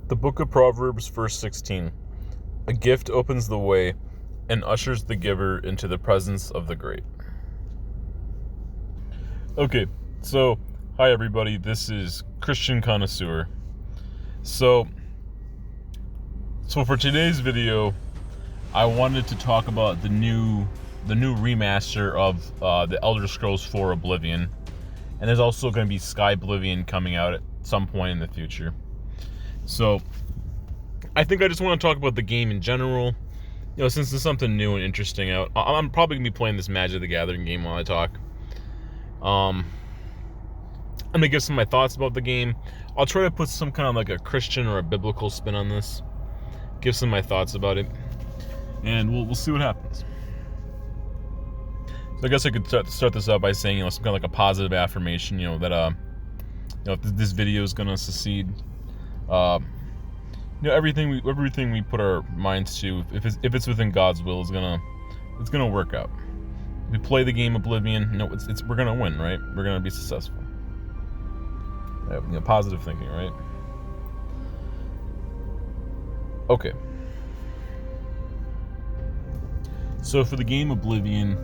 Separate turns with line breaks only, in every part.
The Book of Proverbs, verse 16. A gift opens the way and ushers the giver into the presence of the great. Okay, so, hi everybody, this is Christian Connoisseur. So for today's video, I wanted to talk about the new remaster of the Elder Scrolls 4 Oblivion. And there's also going to be Sky Oblivion coming out at some point in the future. So, I think I just want to talk about the game in general. You know, since there's something new and interesting out. I'm probably going to be playing this Magic the Gathering game while I talk. I'm going to give some of my thoughts about the game. I'll try to put some kind of like a Christian or a biblical spin on this. Give some of my thoughts about it. And we'll see what happens. So I guess I could start this out by saying, some kind of like a positive affirmation, that, if this video is going to succeed. Everything we put our minds to, if it's within God's will, it's gonna work out. If we play the game Oblivion, we're gonna win, right? We're gonna be successful. Positive thinking, right? Okay. So for the game Oblivion,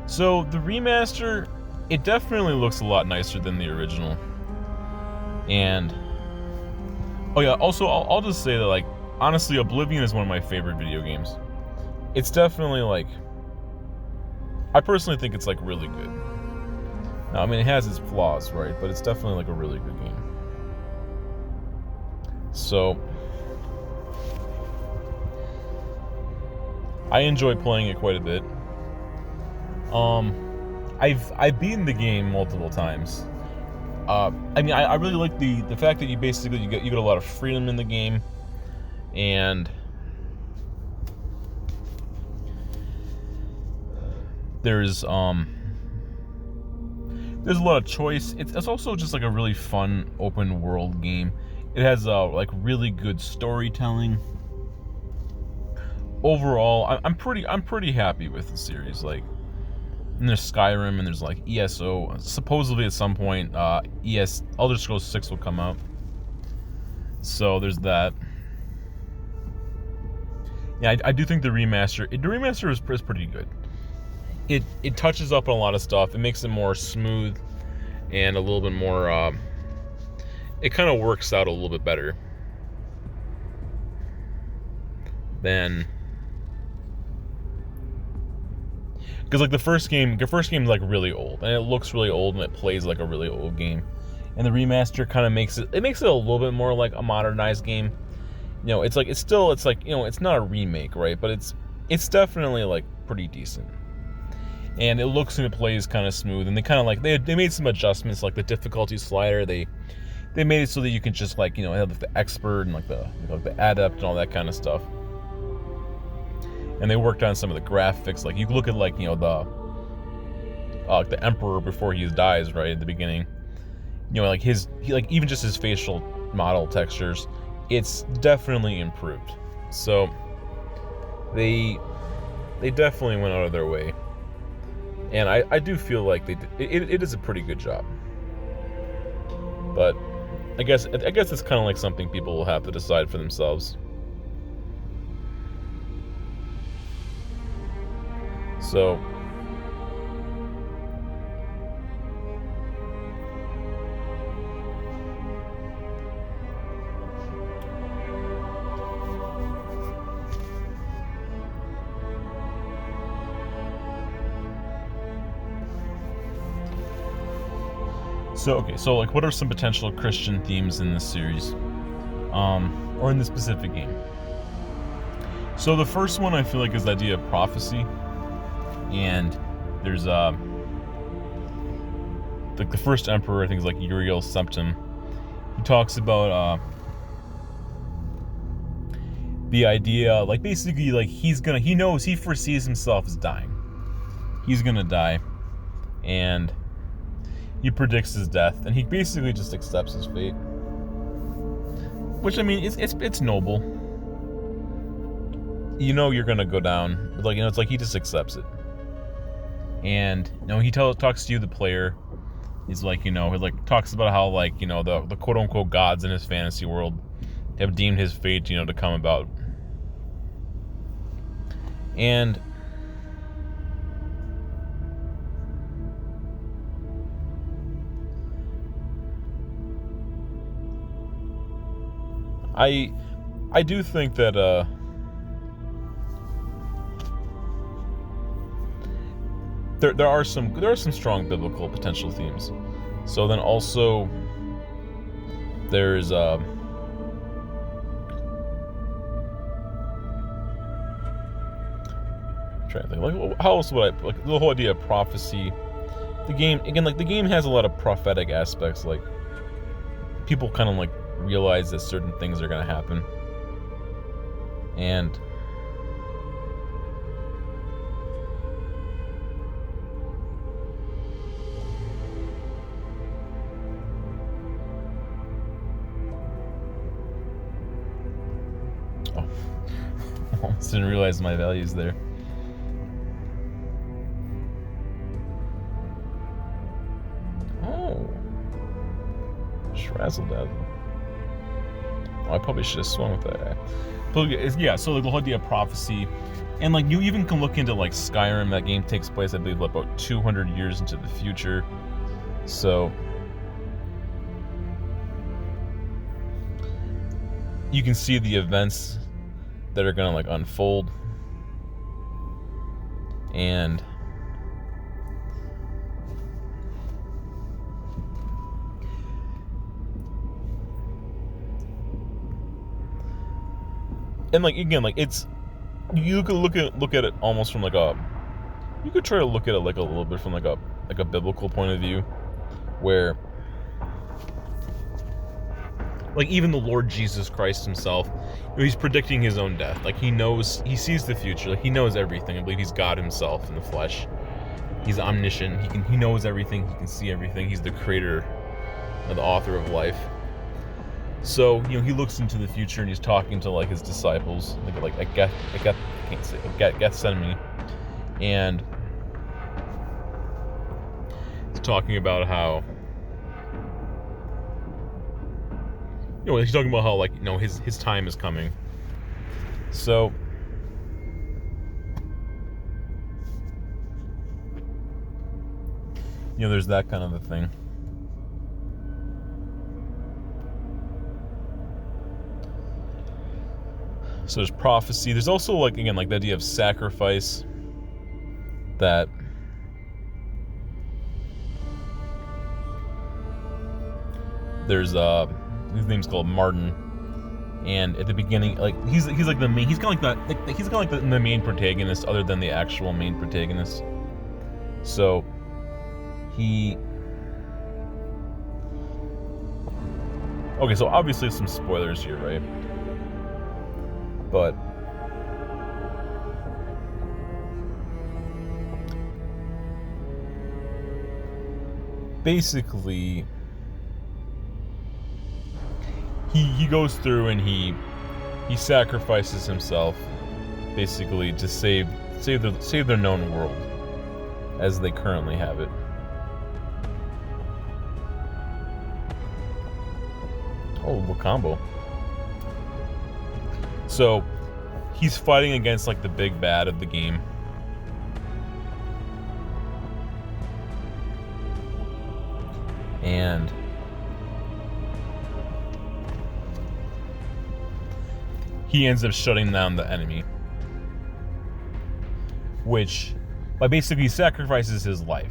so the remaster, it definitely looks a lot nicer than the original. And oh yeah, also I'll just say that, honestly, Oblivion is one of my favorite video games. It's definitely I personally think it's really good. Now, I mean, it has its flaws, right? But it's definitely a really good game. So I enjoy playing it quite a bit. I've beaten the game multiple times. I really like the fact that you get a lot of freedom in the game, and there's a lot of choice. It's also just a really fun open world game. It has really good storytelling. Overall, I'm pretty happy with the series. And there's Skyrim, and there's ESO. Supposedly at some point, Elder Scrolls 6 will come out. So there's that. Yeah, I do think the remaster is pretty good. It touches up on a lot of stuff. It makes it more smooth and a little bit more. It kind of works out a little bit better than. Because the first game is really old, and it looks really old, and it plays like a really old game. And the remaster kind of makes it a little bit more like a modernized game. It's not a remake, right? But it's definitely pretty decent. And it looks and it plays kind of smooth. And they kind of they made some adjustments, like the difficulty slider. They made it so that you can just have the expert and the adept and all that kind of stuff. And they worked on some of the graphics. You look at the Emperor before he dies, right at the beginning. Even just his facial model textures, it's definitely improved. So they definitely went out of their way, and I do feel like they did. It is a pretty good job. But I guess it's kind of something people will have to decide for themselves. So, what are some potential Christian themes in this series, or in this specific game? So the first one I feel like is the idea of prophecy. And there's the first emperor, I think, is Uriel Septim. He talks about the idea, basically, he foresees himself as dying. He's gonna die, and he predicts his death, and he basically just accepts his fate. Which, I mean, it's noble. You're gonna go down, but he just accepts it. And he talks to you, the player. He's he talks about how the quote unquote gods in his fantasy world have deemed his fate, to come about. And I do think that there are some strong biblical potential themes. So then also there's I'm trying to think, like, how else would I, like, the whole idea of prophecy. The game again, like, the game has a lot of prophetic aspects. Like, people kind of like realize that certain things are going to happen, and oh, almost didn't realize my values there. Oh, Shrazzle Dazzle. I probably should have swung with that. But yeah, so like the whole idea of prophecy, and like you even can look into like Skyrim. That game takes place, I believe, about 200 years into the future. So you can see the events that are gonna like unfold, and like again, like it's, you could look at it almost from like a, you could try to look at it like a little bit from like a biblical point of view, where like even the Lord Jesus Christ himself, he's predicting his own death. Like, he sees the future. Like, he knows everything. I believe he's God himself in the flesh. He's omniscient. He knows everything. He can see everything. He's the creator, the author of life. So, he looks into the future and he's talking to like his disciples, like at Gethsemane, and he's talking about how, he's talking about how, like, his time is coming. So there's that kind of a thing. So there's prophecy. There's also, like, again, like the idea of sacrifice, that there's his name's called Martin, and at the beginning, like, he's like the main, he's kind of like the main protagonist, other than the actual main protagonist. So okay, so obviously some spoilers here, right? But basically, he goes through and he sacrifices himself, basically, to save their known world as they currently have it. Oh, what combo. So he's fighting against like the big bad of the game. And he ends up shutting down the enemy, which, by basically, sacrifices his life.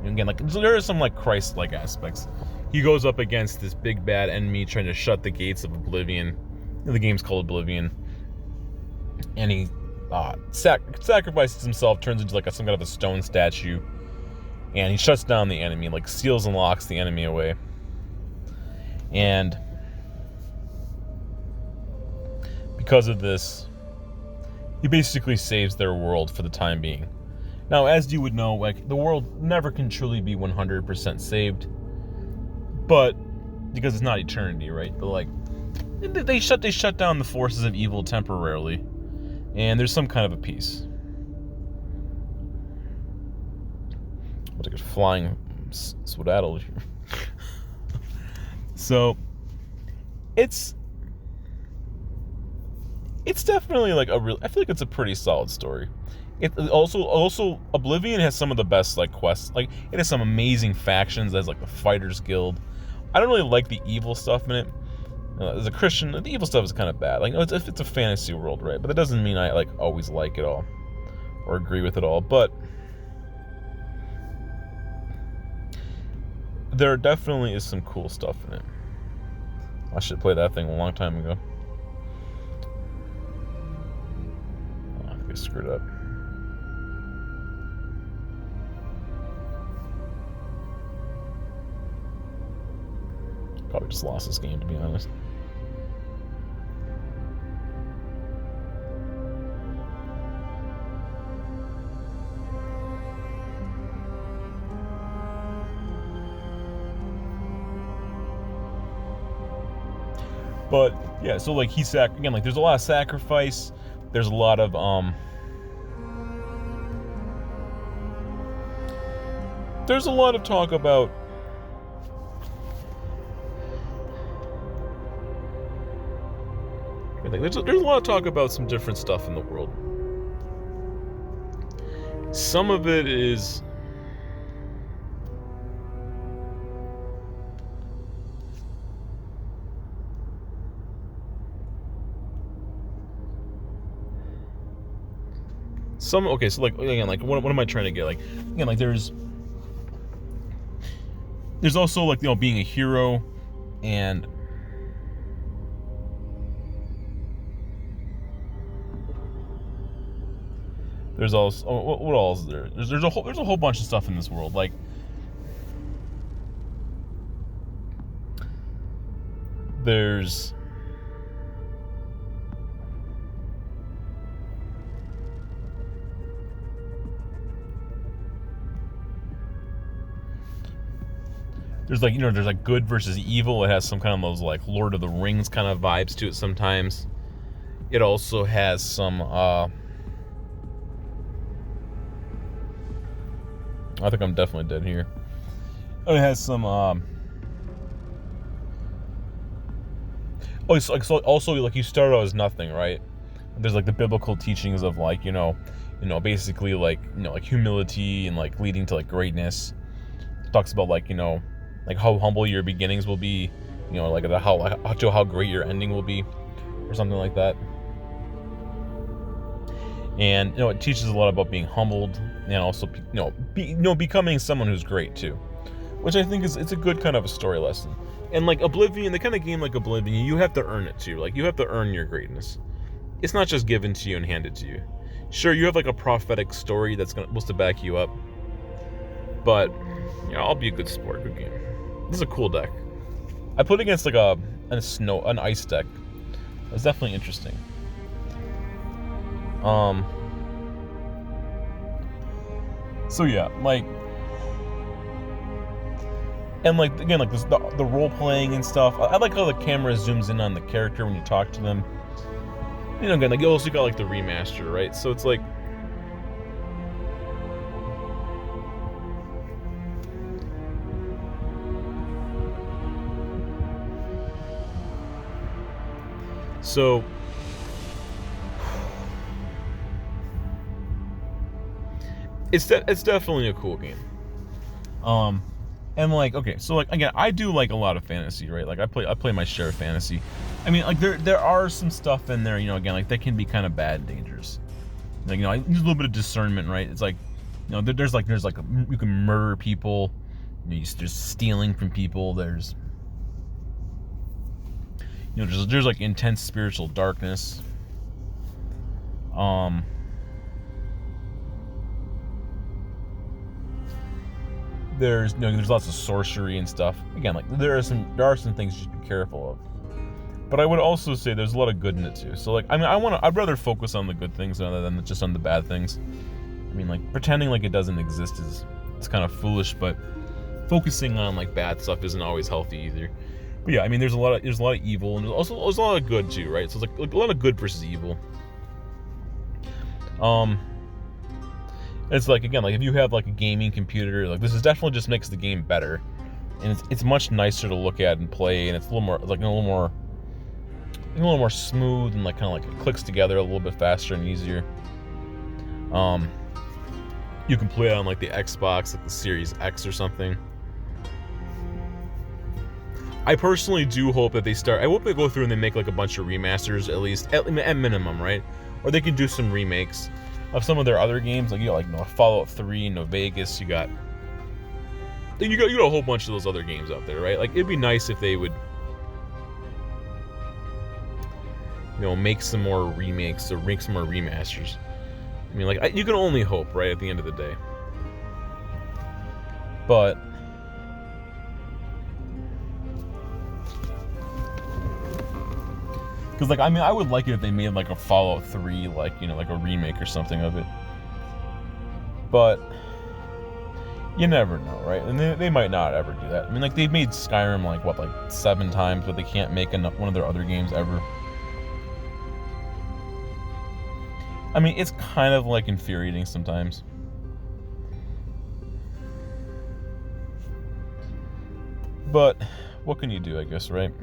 And again, like, so there are some like Christ-like aspects. He goes up against this big bad enemy trying to shut the gates of Oblivion. The game's called Oblivion, and he sacrifices himself, turns into like some kind of a stone statue, and he shuts down the enemy, like seals and locks the enemy away. And because of this, he basically saves their world for the time being. Now, as you would know, like, the world never can truly be 100% saved, but because it's not eternity, right? But like, they shut down the forces of evil temporarily, and there's some kind of a peace. I'll take a flying skedaddle here. So it's it's definitely like I feel like it's a pretty solid story. It also Oblivion has some of the best like quests. Like it has some amazing factions. There's like the Fighters Guild. I don't really like the evil stuff in it. As a Christian, the evil stuff is kind of bad. Like, no, it's a fantasy world, right? But that doesn't mean I like always like it all or agree with it all. But there definitely is some cool stuff in it. I should play that thing a long time ago. Oh, I think I screwed up. Probably just lost this game, to be honest. But yeah, so like again, like there's a lot of sacrifice. There's a lot of there's a lot of talk about there's a lot of talk about some different stuff in the world. Some of it is okay, so like again, like what am I trying to get? Like again, like there's also like, you know, being a hero, and there's also what else is there? There's a whole bunch of stuff in this world. Like there's like, you know, there's like good versus evil. It has some kind of those like Lord of the Rings kind of vibes to it sometimes. It also has some I think I'm definitely dead here. It has some so also like you start out as nothing, right? There's like the biblical teachings of like, you know, basically like, you know, like humility and like leading to like greatness. It talks about like, you know, like how humble your beginnings will be, you know, like how great your ending will be, or something like that. And, you know, it teaches a lot about being humbled, and also, becoming someone who's great too, which I think it's a good kind of a story lesson. And like Oblivion, the kind of game like Oblivion, you have to earn it too. Like you have to earn your greatness. It's not just given to you and handed to you. Sure, you have like a prophetic story that's supposed to back you up, but you know, I'll be a good sport. Good game. This is a cool deck. I put it against like an ice deck. It was definitely interesting. So yeah, like, and like again, like this, the role playing and stuff. I like how the camera zooms in on the character when you talk to them. You know, again, like you also got like the remaster, right? So it's like, so it's definitely a cool game. And like, okay, so like again, I do like a lot of fantasy, right? Like I play my share of fantasy. I mean, like there are some stuff in there, you know, again, like that can be kind of bad and dangerous. Like, you know, I need a little bit of discernment, right? It's like, you know, there's like you can murder people, you know, there's stealing from people, there's, you know, there's like intense spiritual darkness. There's, you know, there's lots of sorcery and stuff. Again, like there are some things you should be careful of. But I would also say there's a lot of good in it too. So like, I mean, I'd rather focus on the good things rather than just on the bad things. I mean, like pretending like it doesn't exist it's kind of foolish, but focusing on like bad stuff isn't always healthy either. But yeah, I mean, there's a lot of evil, and there's a lot of good too, right? So it's like a lot of good versus evil. It's like, again, like if you have like a gaming computer, like this is definitely just makes the game better, and it's much nicer to look at and play, and it's a little more a little more smooth and like kind of like it clicks together a little bit faster and easier. You can play it on like the Xbox, like the Series X or something. I personally do hope that I hope they go through and they make like a bunch of remasters, at least at minimum, right? Or they can do some remakes of some of their other games, like you got like Fallout 3, No Vegas. You got a whole bunch of those other games out there, right? Like it'd be nice if they would, make some more remakes or make some more remasters. I mean, like you can only hope, right? At the end of the day, but. Because, like, I mean, I would like it if they made, like, a Fallout 3, like, like a remake or something of it. But you never know, right? And they might not ever do that. I mean, like, they've made Skyrim, like 7 times, but they can't make one of their other games ever. I mean, it's kind of, like, infuriating sometimes. But what can you do, I guess, right?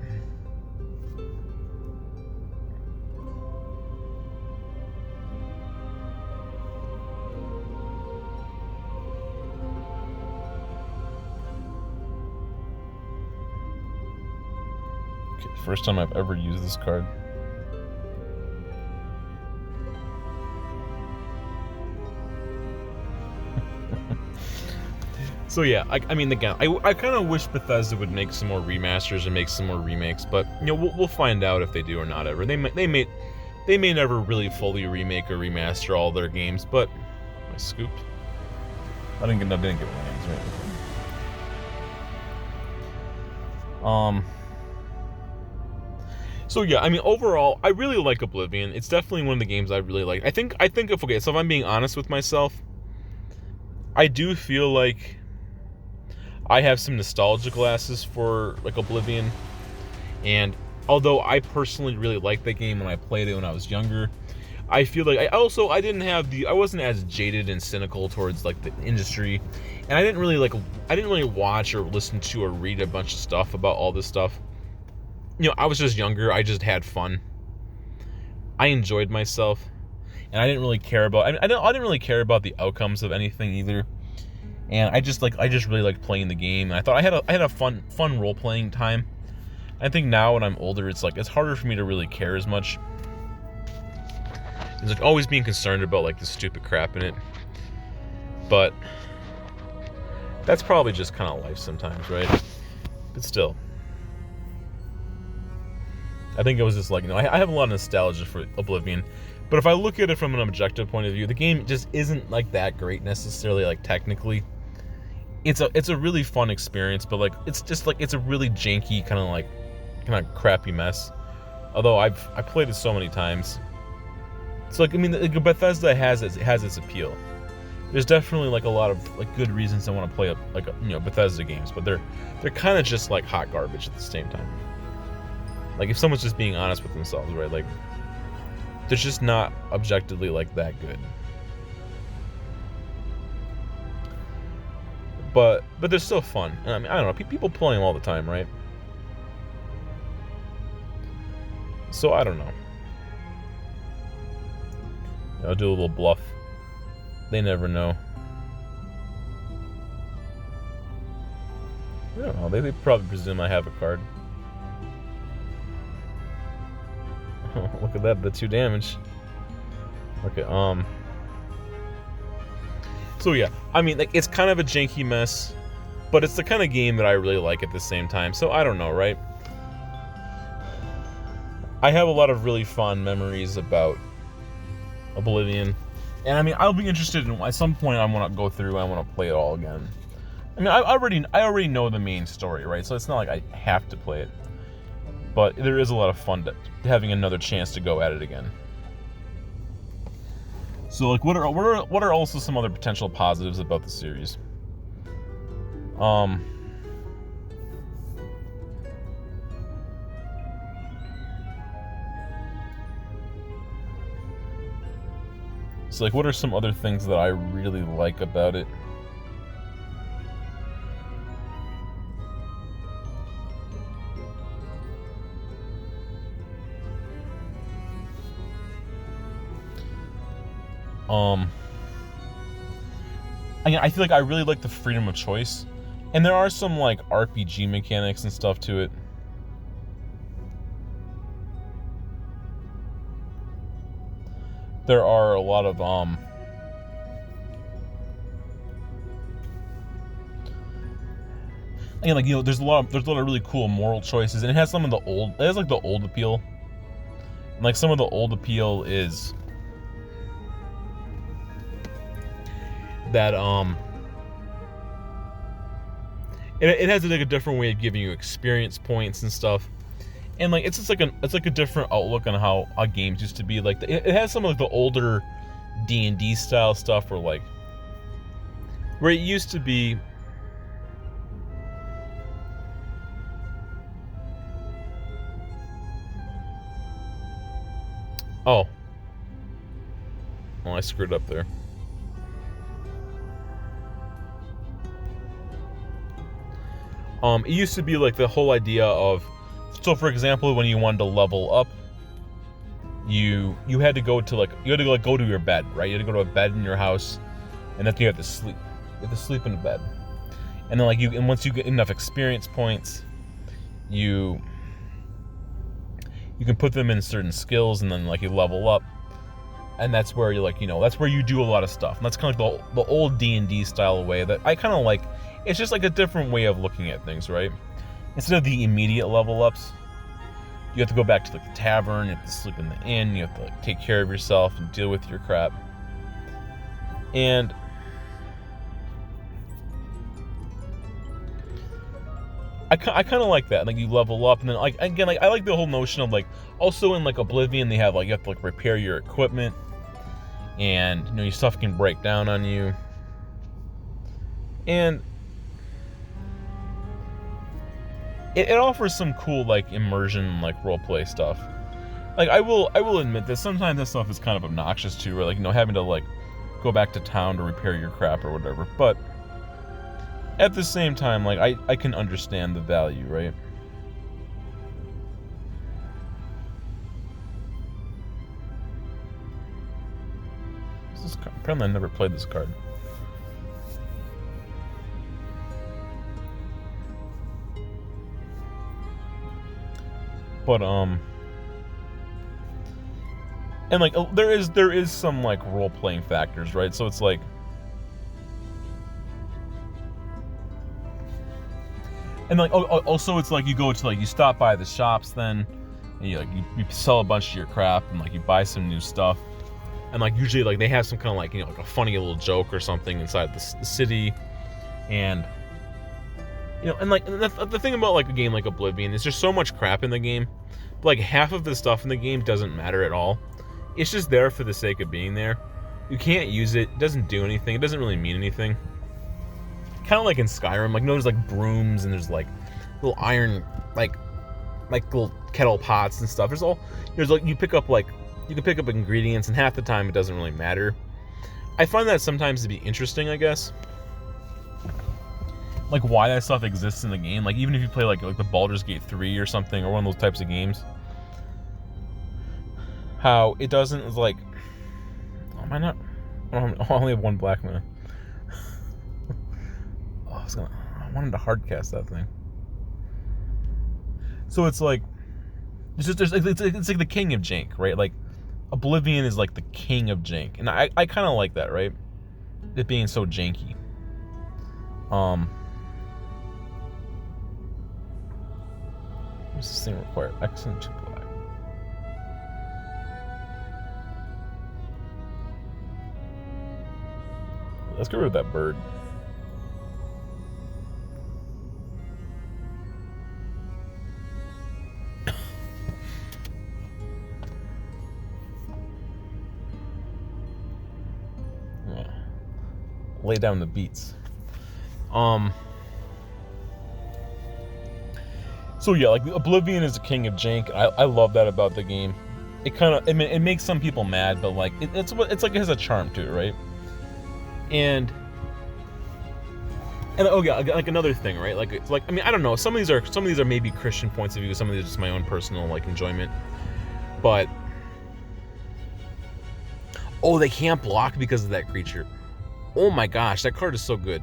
Okay, first time I've ever used this card. So yeah, I mean, again, I kind of wish Bethesda would make some more remasters and make some more remakes, but we'll find out if they do or not ever. They may never really fully remake or remaster all their games, but I scooped. I didn't get wings, right? So yeah, I mean, overall, I really like Oblivion. It's definitely one of the games I really like. I think if I'm being honest with myself, I do feel like I have some nostalgia glasses for like Oblivion, and although I personally really liked that game when I played it when I was younger, I feel like I wasn't as jaded and cynical towards like the industry, and I didn't really watch or listen to or read a bunch of stuff about all this stuff. I was just younger. I just had fun. I enjoyed myself, and I didn't really care about. I didn't really care about the outcomes of anything either. And I just really liked playing the game. And I thought I had a fun role playing time. I think now when I'm older, it's harder for me to really care as much. It's like always being concerned about like the stupid crap in it. But that's probably just kind of life sometimes, right? But still, I think it was just like, I have a lot of nostalgia for Oblivion. But if I look at it from an objective point of view, the game just isn't like that great necessarily, like technically. It's a really fun experience, but like it's a really janky kind of crappy mess. Although I played it so many times. So like, I mean, Bethesda has its appeal. There's definitely like a lot of like good reasons I want to play Bethesda games, but they're kind of just like hot garbage at the same time. Like if someone's just being honest with themselves, right? Like they're just not objectively like that good. But they're still fun. I mean, I don't know. People play them all the time, right? So I don't know. I'll do a little bluff. They never know. I don't know. They probably presume I have a card. Look at that, the 2 damage. Okay, so yeah, I mean, like, it's kind of a janky mess, but it's the kind of game that I really like at the same time, so I don't know, right? I have a lot of really fond memories about Oblivion, and I mean, I'll be interested in, at some point I want to go through, I want to play it all again. I mean, I already know the main story, right? So it's not like I have to play it, but there is a lot of fun having another chance to go at it again. So, like, what are also some other potential positives about the series? So, like, what are some other things that I really like about it? I feel like I really like the freedom of choice, and there are some like RPG mechanics and stuff to it. There are a lot of again, like, you know, there's a lot of really cool moral choices, and it has some of the old, it has like the old appeal. And, like, some of the old appeal is that it has like a different way of giving you experience points and stuff, and like it's just like a different outlook on how games used to be. Like it has some of like the older D&D style stuff where it used to be. Oh, I screwed up there. It used to be like the whole idea of, so for example, when you wanted to level up, you had to go to go to your bed, right? You had to go to a bed in your house, and then you have to sleep. You have to sleep in a bed, and then and once you get enough experience points, you can put them in certain skills, and then you level up, and that's where that's where you do a lot of stuff. And that's kind of like the old D&D style way that I kind of like. It's just like a different way of looking at things, right? Instead of the immediate level ups, you have to go back to the tavern, you have to sleep in the inn, you have to take care of yourself and deal with your crap. And I kind of like that. Like, you level up, and then again, I like the whole notion of also in Oblivion, they have you have to repair your equipment, and your stuff can break down on you, and it offers some cool immersion roleplay stuff. I will admit that sometimes that stuff is kind of obnoxious too, right? Having to go back to town to repair your crap or whatever. But at the same time, I can understand the value, right? Apparently I never played this card. But and there is some role playing factors, right? So it's and also it's you go to you stop by the shops then, and you sell a bunch of your crap, and you buy some new stuff, and usually they have some kind of a funny little joke or something inside the city, and and the thing about a game like Oblivion is there's so much crap in the game, but half of the stuff in the game doesn't matter at all. It's just there for the sake of being there. You can't use it. It doesn't do anything. It doesn't really mean anything. Kind of like in Skyrim, there's brooms, and there's little iron little kettle pots and stuff. There's you pick up you can pick up ingredients, and half the time it doesn't really matter. I find that sometimes to be interesting, I guess. Why that stuff exists in the game. Even if you play the Baldur's Gate 3 or something, or one of those types of games, how it doesn't oh, am I not? Oh, I only have one black mana. I wanted to hardcast that thing. So it's it's just it's the king of jank, right? Oblivion is the king of jank, and I kind of like that, right? It being so janky. What's this thing require? Excellent to black. Let's get rid of that bird. Yeah. Lay down the beats. So yeah, Oblivion is the king of jank. I love that about the game. It makes some people mad, but it has a charm to it, right? And oh yeah, another thing, right? I don't know. Some of these are maybe Christian points of view. Some of these are just my own personal enjoyment. But Oh, they can't block because of that creature. Oh my gosh, that card is so good.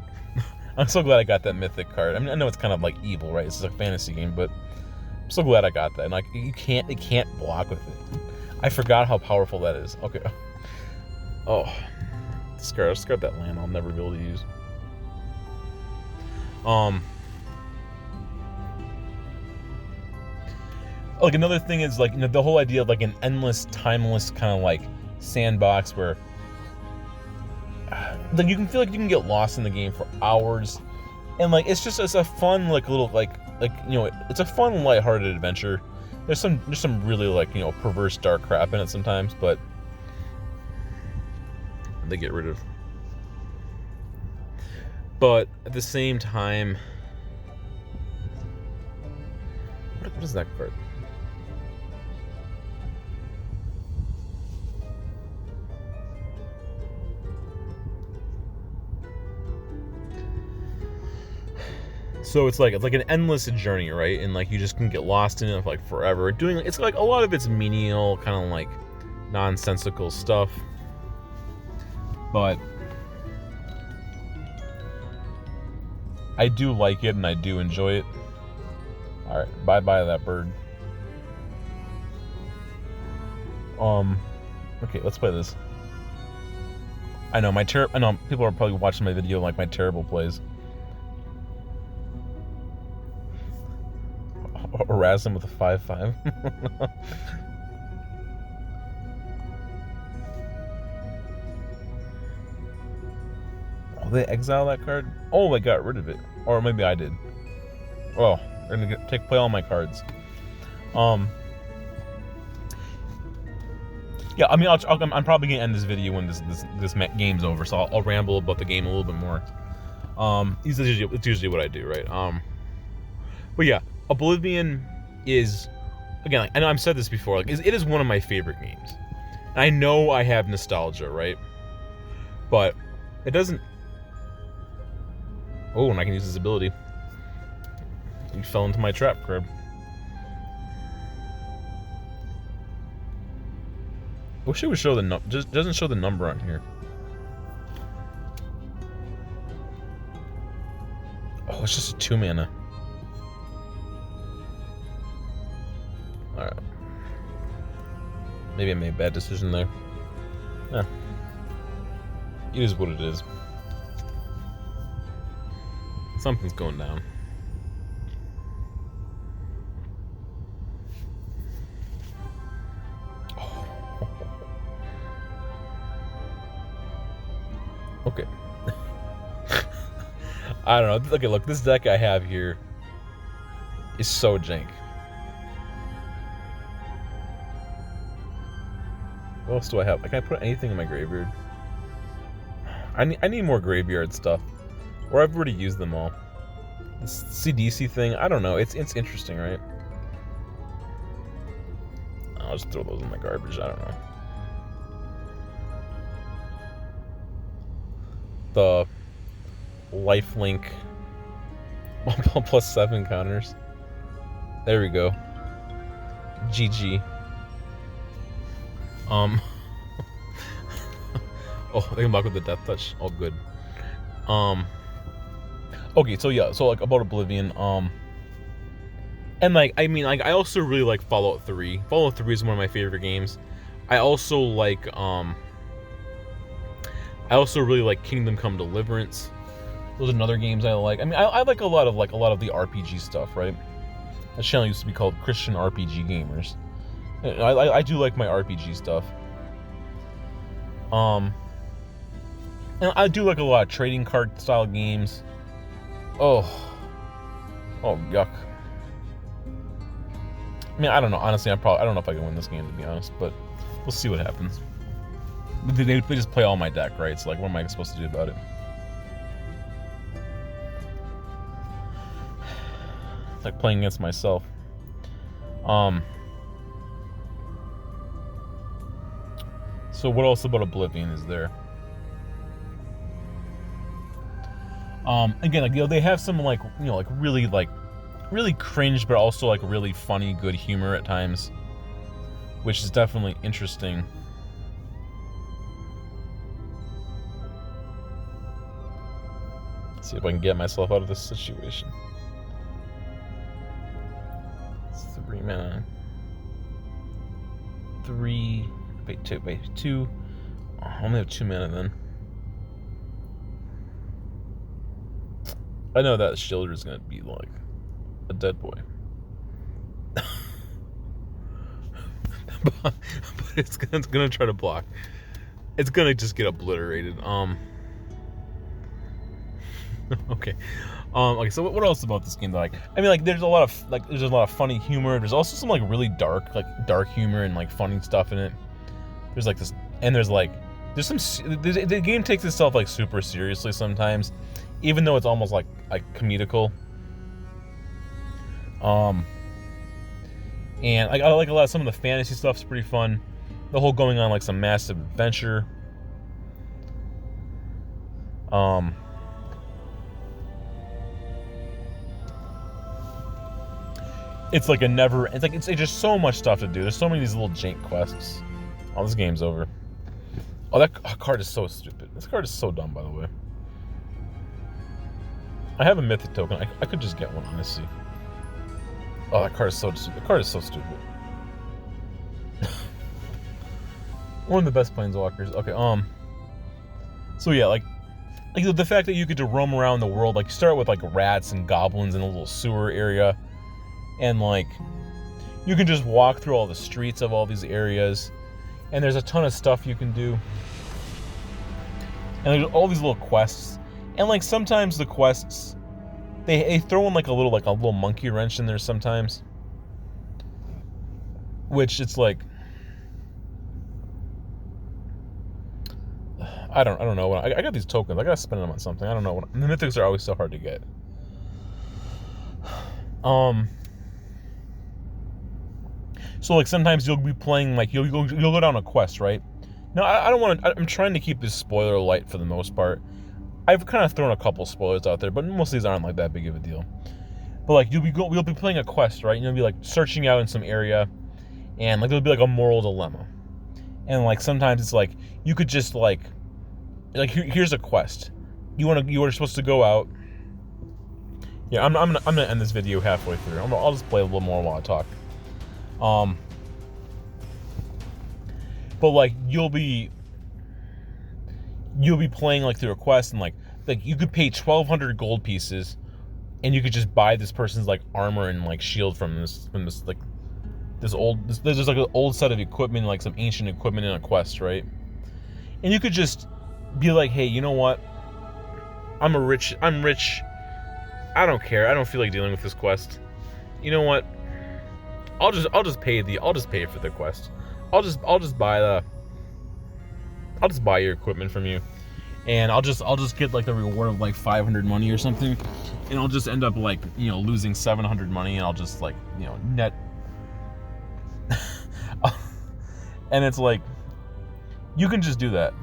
I'm so glad I got that mythic card. I mean, I know it's kind of like evil, right? It's a fantasy game, but I'm so glad I got that. And like, it can't block with it. I forgot how powerful that is. Okay. Oh, discard that land. I'll never be able to use. Like another thing is like, you know, the whole idea of like an endless, timeless kind of like sandbox where like you can feel like you can get lost in the game for hours, and like it's a fun like little like you know, it's a fun lighthearted adventure. There's some really like, you know, perverse dark crap in it sometimes, but they get rid of. But at the same time, what is that card? So it's like an endless journey, right? And like you just can get lost in it for like forever. It's like a lot of it's menial, kind of like nonsensical stuff. But I do like it and I do enjoy it. All right, bye that bird. Okay, let's play this. I know people are probably watching my video like my terrible plays. Harass him with a 5/5. Oh, they exile that card? Oh, I got rid of it. Or maybe I did. Oh, they're gonna play all my cards. Yeah, I mean, I'm probably gonna end this video when this game's over, so I'll ramble about the game a little bit more. It's usually what I do, right? But yeah, Oblivion is, again, I know I've said this before, like it is one of my favorite games. And I know I have nostalgia, right? But it doesn't. Oh, and I can use this ability. You fell into my trap, Crib. I wish it would show the just doesn't show the number on here. Oh, it's just a 2 mana. Alright. Maybe I made a bad decision there. Yeah. It is what it is. Something's going down. Okay. I don't know. Okay, look, this deck I have here is so jank. What else do I have? Can I put anything in my graveyard? I need more graveyard stuff. Or I've already used them all. This CDC thing, I don't know. It's interesting, right? I'll just throw those in my garbage. I don't know. The lifelink +7 counters. There we go. GG. Oh, they can block with the death touch. All good. Okay, so yeah, so like about Oblivion, and like I mean, like I also really like Fallout 3. Fallout 3 is one of my favorite games. I also like I also really like Kingdom Come Deliverance. Those are other games I like. I mean, I like a lot of the RPG stuff, right? That channel used to be called Christian RPG Gamers. I do like my RPG stuff. And I do like a lot of trading card style games. Oh, yuck. I mean, I don't know. Honestly, I don't know if I can win this game, to be honest, but we'll see what happens. They just play all my deck, right? So, like, what am I supposed to do about it? It's like playing against myself. So what else about Oblivion is there? Again, like, you know, they have some like, you know, like really cringe, but also like really funny, good humor at times, which is definitely interesting. See if I can get myself out of this situation. 3 mana. 3. Wait, 2. Oh, I only have 2 mana then. I know that Shielder is gonna be like a dead boy. but it's gonna try to block. It's gonna just get obliterated. Okay. Okay, so what else about this game that I mean, like, there's a lot of funny humor. There's also some, like, really dark humor and, like, funny stuff in it. There's, like, this, and there's some, the game takes itself, like, super seriously sometimes, even though it's almost, like comedical. And I like a lot of some of the fantasy stuff's pretty fun. The whole going on, like, some massive adventure. It's like it's just so much stuff to do. There's so many of these little jank quests. Oh, this game's over. Oh, that card is so stupid. This card is so dumb, by the way. I have a mythic token. I could just get one, honestly. Oh, that card is so stupid. The card is so stupid. One of the best planeswalkers. Okay, so yeah, like the fact that you get to roam around the world, like, you start with, like, rats and goblins in a little sewer area, and, like, you can just walk through all the streets of all these areas, and there's a ton of stuff you can do, and there's all these little quests, and, like, sometimes the quests, they throw in, like, a little monkey wrench in there sometimes, which it's like, I don't know. I got these tokens. I gotta spend them on something. I don't know. The mythics are always so hard to get. So, like, sometimes you'll be playing, like, you'll go down a quest, right? Now, I don't want to. I'm trying to keep this spoiler light for the most part. I've kind of thrown a couple spoilers out there, but most of these aren't like that big of a deal. But, like, you'll be playing a quest, right? You'll be, like, searching out in some area, and, like, there'll be, like, a moral dilemma, and, like, sometimes it's like you could just like here's a quest. You are supposed to go out. Yeah, I'm gonna end this video halfway through. I'll just play a little more while I talk. But, like, you'll be playing, like, through a quest, and like you could pay 1,200 gold pieces, and you could just buy this person's, like, armor and, like, shield from this like there's like an old set of equipment, like some ancient equipment in a quest, right? And you could just be like, hey, you know what? I'm rich. I don't care. I don't feel like dealing with this quest. You know what? I'll just pay for the quest. I'll just buy your equipment from you, and I'll just get, like, the reward of, like, 500 money or something, and I'll just end up, like, you know, losing 700 money, and I'll just, like, you know, net. And it's like, you can just do that.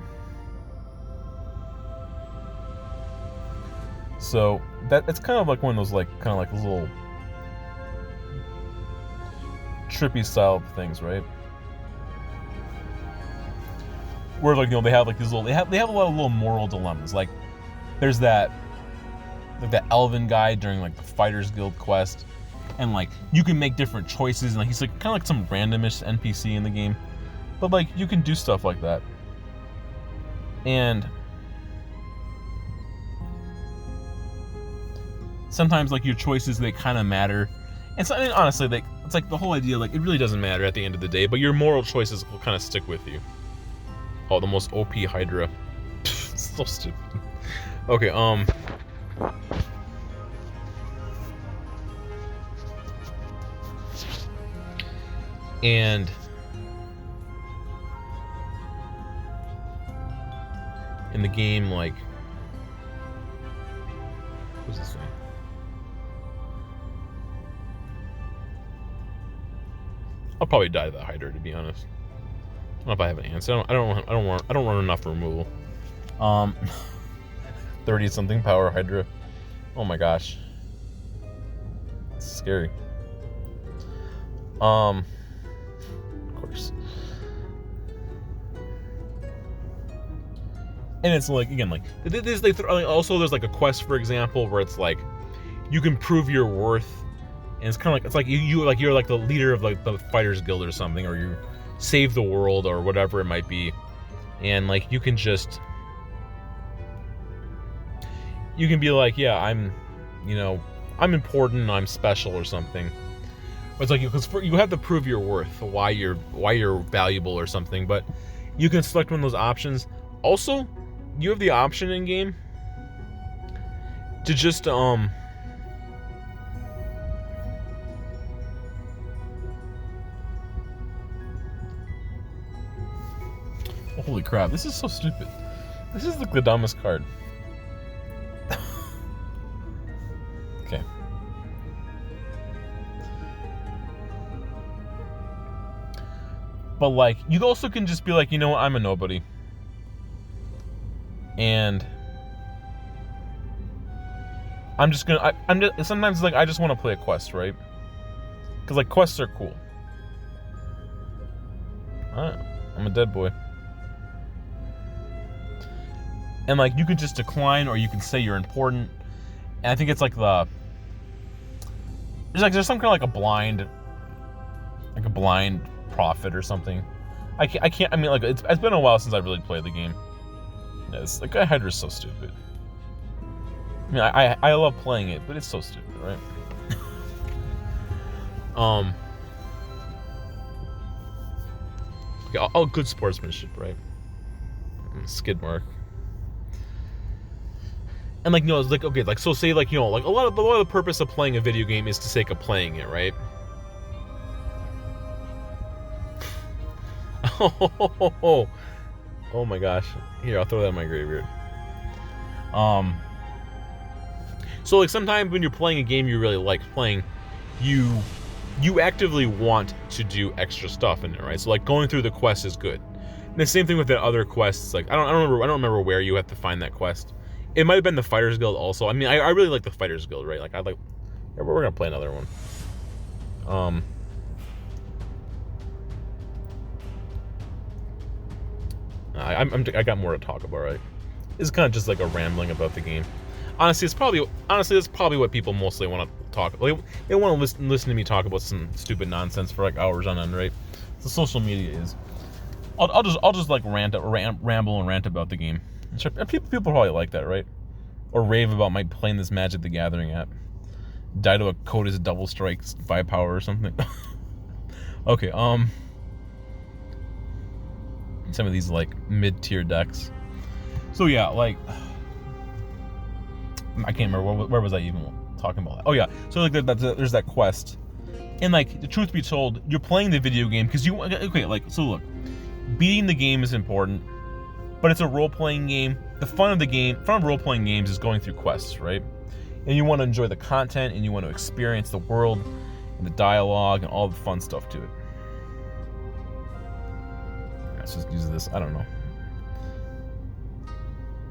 So it's kind of like one of those, like, kind of like little trippy style things, right? Where, like, you know, they have, like, these little, they have a lot of little moral dilemmas. Like, there's that elven guy during, like, the Fighters Guild quest, and, like, you can make different choices, and, like, he's, like, kind of like some randomish NPC in the game, but, like, you can do stuff like that. And sometimes, like, your choices, they kind of matter. And so, I mean, honestly, like, it's like the whole idea, like, it really doesn't matter at the end of the day, but your moral choices will kind of stick with you. Oh, the most OP Hydra. So stupid. Okay, and in the game, like, what's this thing? I'll probably die to that Hydra, to be honest. I don't know if I have an answer. I don't run enough removal. 30 something power Hydra. Oh my gosh. It's scary. Of course. And it's like, again, like also there's like a quest, for example, where it's like you can prove your worth, and it's kind of like you're like the leader of like the Fighters Guild or something, or you save the world or whatever it might be, and like you can be like, yeah, I'm important, I'm special or something. But it's like, because you have to prove your worth, why you're valuable or something. But you can select one of those options. Also, you have the option in game to just oh, holy crap, this is so stupid. This is like the dumbest card. Okay. But like, you also can just be like, you know what, I'm a nobody. And I'm just sometimes like I just want to play a quest, right? Because like quests are cool. I'm a dead boy. And like you can just decline, or you can say you're important. And I think it's like there's some kind of like a blind prophet or something. I can't. I mean, like it's been a while since I've really played the game. It's like Hydra's so stupid. I mean, I love playing it, but it's so stupid, right? Yeah, all good sportsmanship, right? Skid mark. And like, it's like, okay, like, so say like, like a lot of the purpose of playing a video game is to sake of playing it, right? Oh my gosh. Here, I'll throw that in my graveyard. So like sometimes when you're playing a game you really like playing, you actively want to do extra stuff in it, right? So like going through the quest is good. And the same thing with the other quests. Like I don't remember where you have to find that quest. It might have been the Fighters Guild also. I mean, I really like the Fighters Guild, right? Like we're gonna play another one. I got more to talk about, right? It's kind of just like a rambling about the game. Honestly, that's probably what people mostly want to talk about. They want to listen to me talk about some stupid nonsense for like hours on end, right? So social media is. I'll just like ramble and rant about the game. People probably like that, right? Or rave about my playing this Magic the Gathering app. Die to a Coda's Double Strike 5 power or something. Okay, some of these like mid-tier decks. So yeah, like I can't remember where was I even talking about that. Oh yeah, so like there's that quest, and like the truth be told, you're playing the video game because you like so look, beating the game is important, but it's a role-playing game. The fun of role-playing games is going through quests, right? And you want to enjoy the content, and you want to experience the world and the dialogue and all the fun stuff to it. Let's just use this. I don't know.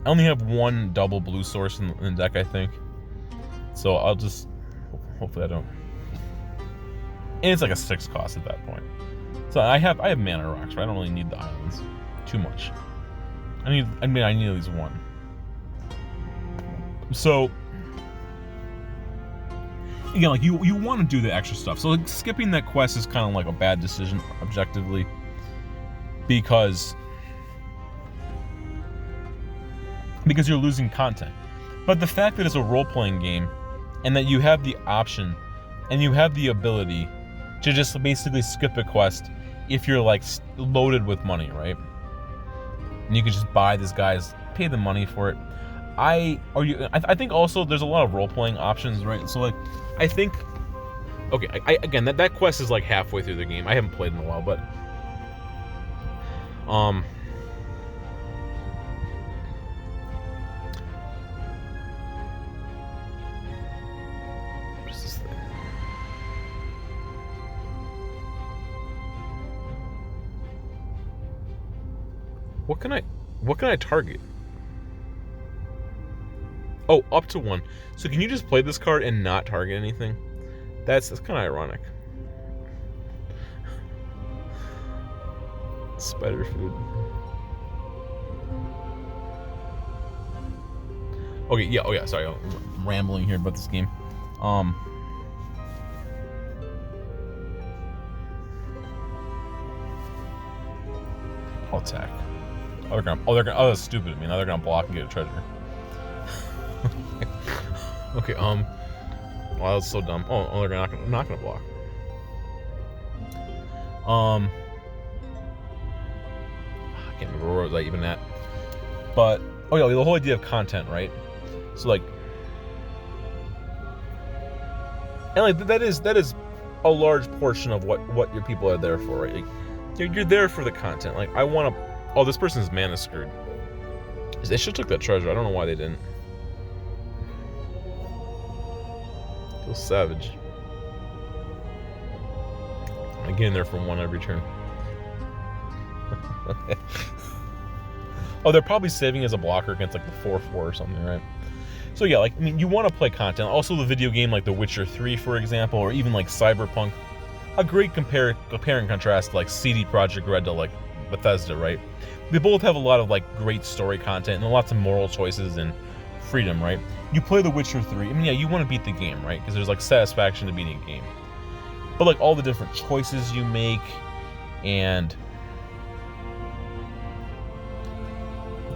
I only have one double blue source in the deck, I think. So I'll just hopefully I don't. And it's like a 6 cost at that point. So I have mana rocks, right? I don't really need the islands too much. I need at least one. So again, like you want to do the extra stuff. So like skipping that quest is kind of like a bad decision objectively, because you're losing content. But the fact that it's a role-playing game and that you have the option and you have the ability to just basically skip a quest if you're like loaded with money, right? And you can just buy this guy's, pay the money for it. I think also there's a lot of role-playing options, right? So like I think, okay, again that quest is like halfway through the game. I haven't played in a while, but what is this thing? What can I target? Oh, up to 1. So can you just play this card and not target anything? That's kind of ironic. Spider food. Okay, yeah, oh yeah, sorry, I'm rambling here about this game. I'll attack. Oh, that's stupid of me. Now they're gonna block and get a treasure. Okay, wow, that's so dumb. Oh, they're not gonna block. I can't remember where was I even at. But, oh yeah, the whole idea of content, right? So like, and like that is a large portion of what your people are there for, right? Like, you're there for the content. Like, I want to. Oh, this person's mana screwed. They should have took that treasure. I don't know why they didn't. Feel savage. I get in there for one every turn. Oh, they're probably saving as a blocker against like the 4/4 or something, right? So yeah, like, I mean, you want to play content. Also, the video game like The Witcher 3, for example, or even like Cyberpunk. A great compare and contrast to like CD Projekt Red to like Bethesda, right? They both have a lot of like great story content and lots of moral choices and freedom, right? You play The Witcher 3. I mean, yeah, you want to beat the game, right? Because there's like satisfaction to beating a game. But like all the different choices you make, and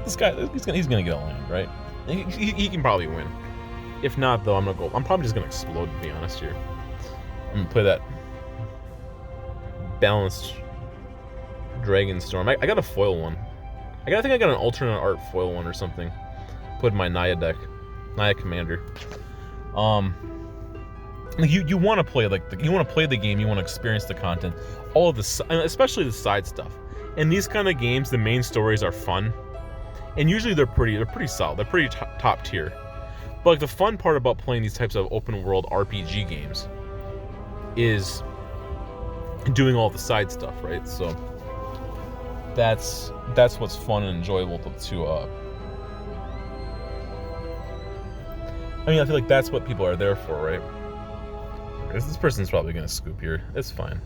this guy, he's gonna get a land, right? He can probably win. If not, though, I'm probably just gonna explode, to be honest here. I'm gonna play that balanced Dragon Storm. I got a foil one. I think I got an alternate art foil one or something. Put in my Naya deck, Naya Commander. Like you want to play you want to play the game. You want to experience the content, all of the, especially the side stuff. In these kind of games, the main stories are fun, and usually they're pretty solid. They're pretty top tier. But like the fun part about playing these types of open world RPG games is doing all the side stuff, right? So that's what's fun and enjoyable to I mean, I feel like that's what people are there for, right? This person's probably gonna scoop here. It's fine.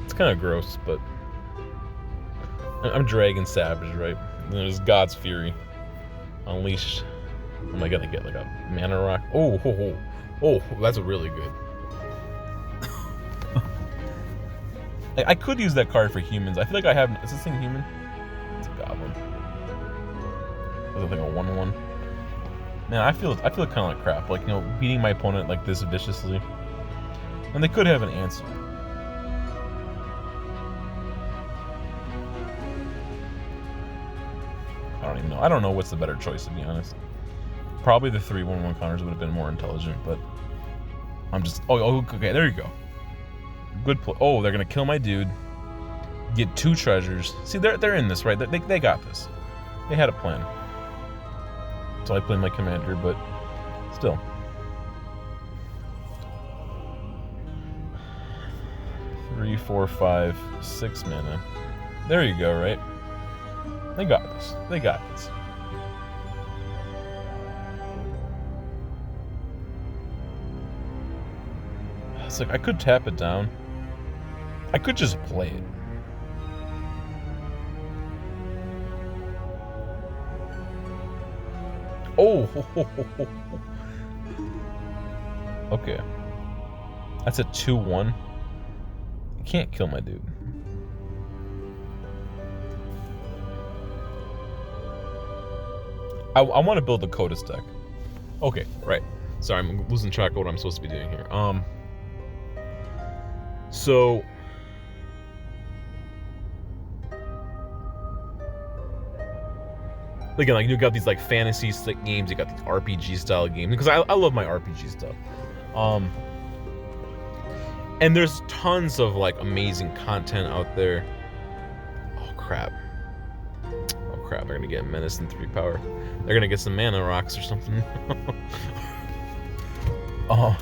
It's kind of gross, but I'm Dragon Savage, right? And there's God's Fury unleashed. Am I gonna get like a mana rock? Oh, that's really good. I could use that card for humans. I feel like I have. Is this thing human? It's a goblin. Is it like a 1/1? Man, I feel kind of like crap. Like, you know, beating my opponent like this viciously. And they could have an answer. I don't even know. I don't know what's the better choice, to be honest. Probably the 3/1/1 counters would have been more intelligent, but I'm just. Oh, okay. There you go. Good play. Oh, they're gonna kill my dude. Get 2 treasures. See, they're in this, right? They got this. They had a plan. So I play my commander, but still. Three, 4, 5, 6 mana. There you go, right? They got this. They got this. It's like I could tap it down. I could just play it. Oh, okay. That's a 2/1. You can't kill my dude. I want to build the Codas deck. Okay, right. Sorry, I'm losing track of what I'm supposed to be doing here. So again, like, you got these like fantasy games, you got these RPG style games, because I love my RPG stuff. And there's tons of like amazing content out there. Oh crap. They're gonna get Menace and 3 power. They're gonna get some mana rocks or something. I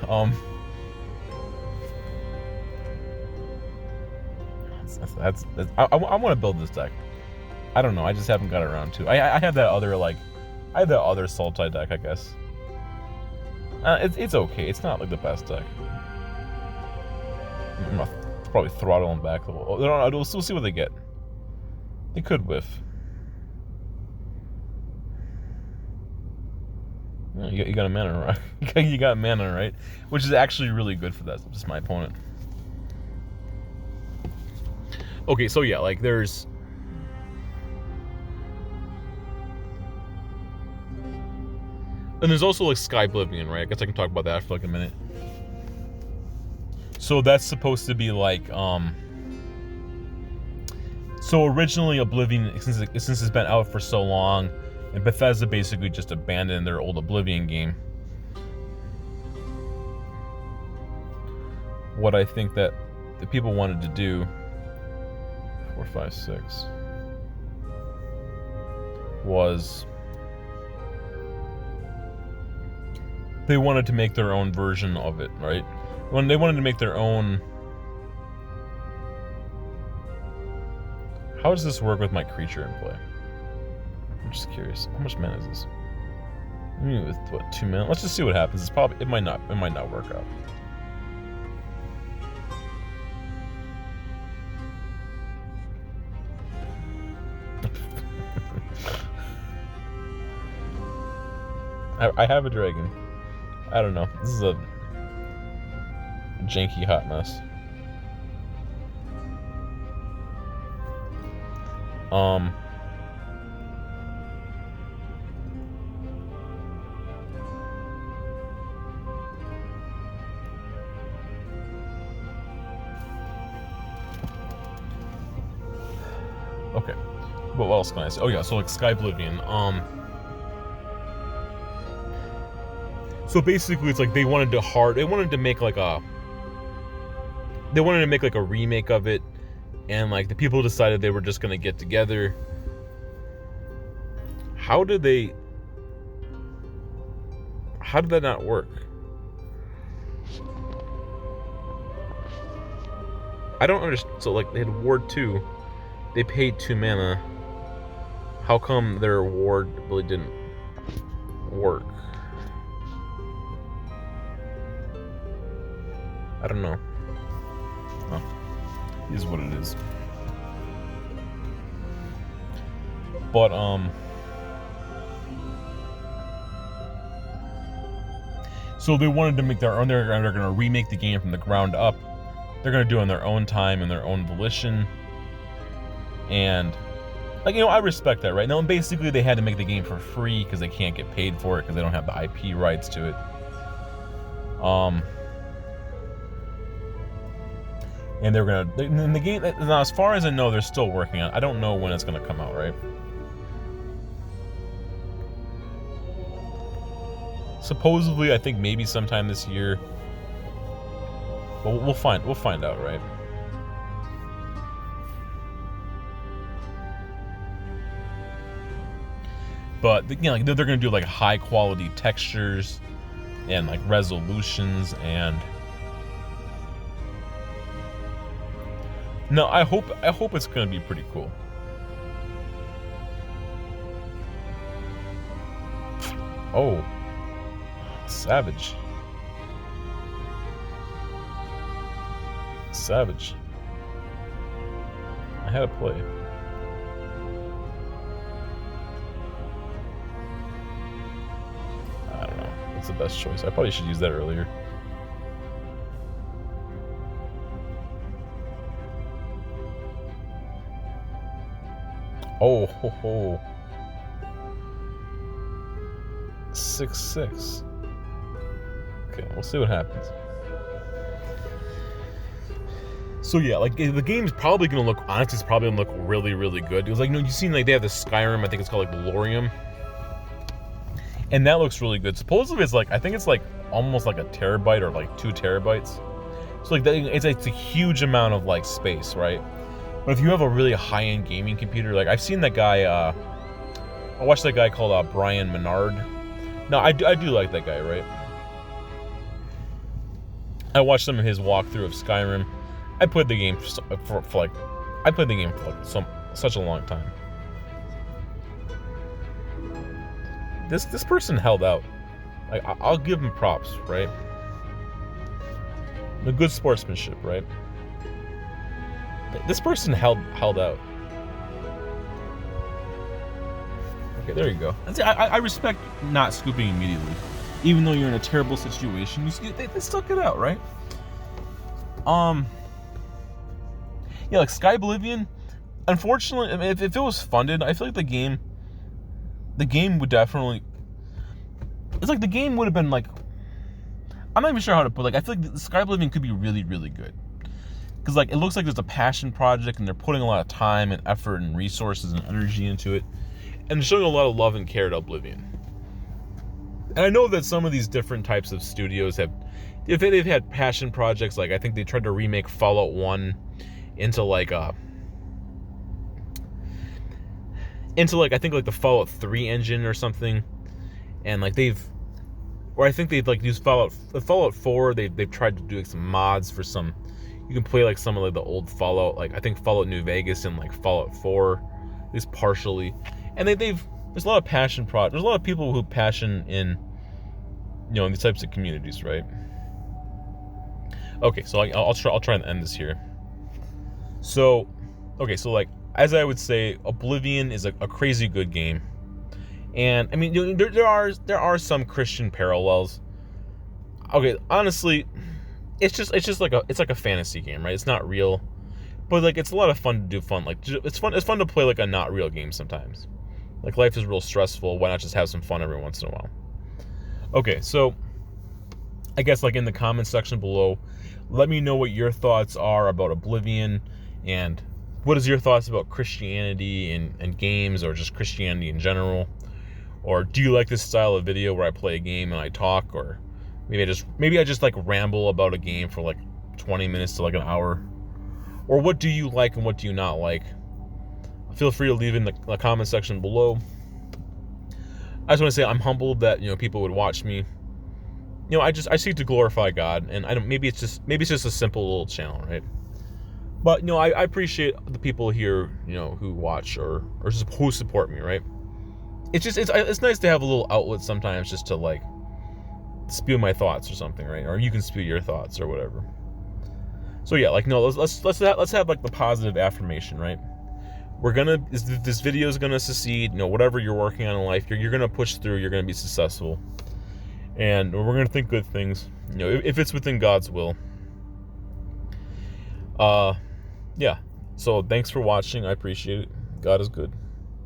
want to build this deck. I don't know. I just haven't got around to. I have that other Sultai deck, I guess. It's okay. It's not like the best deck. I'm gonna probably throttle them back a little. We'll see what they get. They could whiff. You got a mana, right? You got mana, right? Which is actually really good for that. Just my opponent. Okay, so yeah, like there's... And there's also like Sky Oblivion, right? I guess I can talk about that for like a minute. So that's supposed to be like, so originally Oblivion, since it's been out for so long, and Bethesda basically just abandoned their old Oblivion game. What I think that the people wanted to do, 4, 5, 6, was they wanted to make their own version of it, right? When they wanted to make their own... How does this work with my creature in play? I'm just curious. How much mana is this? Maybe with what, 2 mana? Let's just see what happens. It's probably it might not work out. I have a dragon. I don't know. This is a janky hot mess. Okay. What else can I say? Oh yeah, so like Sky Oblivion. So basically, it's like they wanted to make like a remake of it, and like the people decided they were just gonna get together. How did that not work? I don't understand. So like they had Ward 2, they paid 2 mana. How come their ward really didn't work? I don't know. Well, it is what it is. But so they wanted to make their own. They're going to remake the game from the ground up. They're going to do it on their own time and their own volition. And like, you know, I respect that, right? Now, basically, they had to make the game for free because they can't get paid for it because they don't have the IP rights to it. And they're gonna in the game. Now, as far as I know, they're still working on it. I don't know when it's gonna come out, right? Supposedly, I think maybe sometime this year. But we'll find out, right? But you know, like they're gonna do like high quality textures and like resolutions and. No, I hope it's gonna be pretty cool. Oh, savage. Savage. I had a play. I don't know. That's the best choice. I probably should use that earlier. Oh, ho, ho. 6/6. Okay, we'll see what happens. So yeah, like the game's probably gonna look. Honestly, it's probably gonna look really, really good. It was like, you know, you've seen like they have the Skyrim. I think it's called like Lorium, and that looks really good. Supposedly, it's like I think it's like almost like a terabyte or like 2 terabytes. So like it's a huge amount of like space, right? But if you have a really high-end gaming computer, like I've seen that guy, I watched that guy called Brian Menard. No, I do like that guy, right? I watched some of his walkthrough of Skyrim. I played the game for such a long time. This person held out. Like I'll give him props, right? The good sportsmanship, right? This person held out. Okay, there you go. I respect not scooping immediately. Even though you're in a terrible situation, they stuck it out, right? Yeah, like Sky Oblivion, unfortunately, I mean, if it was funded, I feel like the game would definitely, it's like the game would have been like, I'm not even sure how to put, like, I feel like the Sky Oblivion could be really, really good. Because, like, it looks like there's a passion project, and they're putting a lot of time and effort and resources and energy into it, and showing a lot of love and care to Oblivion. And I know that some of these different types of studios have, if they've had passion projects, like I think they tried to remake Fallout 1 into like I think like the Fallout 3 engine or something, and like I think they've like used Fallout 4. They've tried to do like some mods for some. You can play like some of like the old Fallout, like I think Fallout New Vegas and like Fallout 4, at least partially. And there's a lot of passion there's a lot of people who passion in, in these types of communities, right? Okay, so I'll try and end this here. So, okay, so like as I would say, Oblivion is a crazy good game, and I mean there are some Christian parallels. Okay, honestly, it's just like a fantasy game, right? It's not real, but like it's a lot of fun to do. It's fun to play like a not real game sometimes. Like life is real stressful. Why not just have some fun every once in a while? Okay, so I guess like in the comments section below, let me know what your thoughts are about Oblivion, and what is your thoughts about Christianity and games, or just Christianity in general? Or do you like this style of video where I play a game and I talk, or maybe I just like ramble about a game for like 20 minutes to like an hour? Or what do you like and what do you not like? Feel free to leave in the comment section below. I just want to say I'm humbled that people would watch me. I seek to glorify God, and maybe it's just a simple little channel, right? But I appreciate the people here who watch or who support me, right? It's nice to have a little outlet sometimes, just to like spew my thoughts or something, right? Or you can spew your thoughts or whatever. So yeah, like let's have like the positive affirmation, right? This video is gonna succeed. Whatever you're working on in life, you're gonna push through. You're gonna be successful, and we're gonna think good things. If it's within God's will. Yeah. So thanks for watching. I appreciate it. God is good.